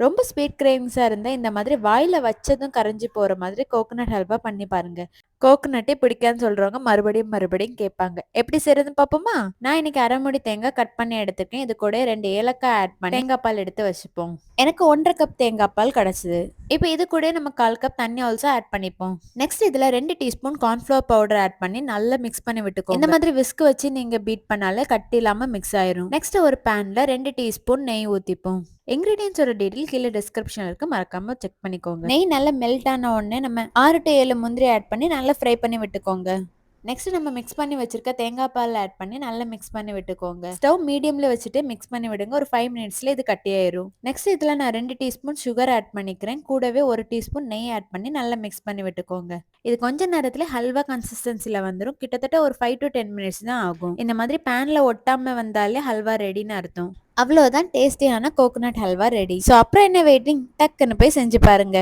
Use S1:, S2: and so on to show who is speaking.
S1: ரொம்ப ஸ்வீட் கிரேவிங்ஸா இருந்தா இந்த மாதிரி வாயில வச்சதும் கரைஞ்சு போற மாதிரி கோகனட் ஹல்வா பண்ணி பாருங்க. கோகனட்டே பிடிக்காதுன்னு சொல்றவங்க மறுபடியும் மறுபடியும் கேட்பாங்க. எப்படி செய்யறதுன்னு பாப்போமா? நான் இன்னைக்கு அரை மூடி தேங்காய் கட் பண்ணி எடுத்துருக்கேன். இது கூட 2 ஏலக்காய் ஆட் பண்ணி தேங்காய் பால் எடுத்து வச்சுப்போம். எனக்கு 1/2 கப் தேங்காய் பால் கிடைச்சது. இப்போ இது கூட நம்ம 1/4 கப் தண்ணி ஆல்சோ ஆட் பண்ணிப்போம். நெக்ஸ்ட் இதுல 2 டீஸ்பூன் கார்ன்ஃபிளவர் பவுடர் ஆட் பண்ணி நல்லா மிக்ஸ் பண்ணி விட்டுக்கோங்க. இந்த மாதிரி விஸ்க் வச்சு நீங்க பீட் பண்ணாலே கட்டி இல்லாம மிக்ஸ் ஆயிரும். நெக்ஸ்ட் ஒரு பேன்ல 2 டீஸ்பூன் நெய் ஊத்திப்போம். இன்கிரீடியன்ஸோட டீடைல் கீழே டிஸ்கிரிப்ஷன்ல இருக்கு, மறக்காம செக் பண்ணிக்கோங்க. நெய் நல்லா மெல்ட் ஆன உடனே நம்ம 6 to 7 முந்திரி ஆட் பண்ணி நல்லா ஃப்ரை பண்ணி விட்டுக்கோங்க. நெக்ஸ்ட் நம்ம மிக்ஸ் பண்ணி வச்சிருக்க தேங்காய் பால் ஆட் பண்ணி நல்லா மிக்ஸ் பண்ணி விட்டுக்கோங்க. ஸ்டவ் மீடியம்ல வச்சுட்டு மிக்ஸ் பண்ணி விடுங்க. ஒரு 5 மினிட்ஸ்ல இது கட்டியாயிரும். நெக்ஸ்ட் இதுல நான் 2 டீஸ்பூன் சுகர் ஆட் பண்ணிக்கிறேன். கூடவே 1 டீஸ்பூன் நெய் ஆட் பண்ணி நல்லா மிக்ஸ் பண்ணி விட்டுக்கோங்க. இது கொஞ்ச நேரத்துல ஹல்வா கன்சிஸ்டன்சில வந்துடும். கிட்டத்தட்ட ஒரு 5 to 10 மினிட்ஸ் தான் ஆகும். இந்த மாதிரி பேன்ல ஒட்டாம வந்தாலே ஹல்வா ரெடின்னு அர்த்தம். அவ்வளவுதான், டேஸ்டியான கோகனட் ஹல்வா ரெடி. ஸோ அப்புறம் என்ன வெயிட்டிங், டக்குன்னு போய் செஞ்சு பாருங்க.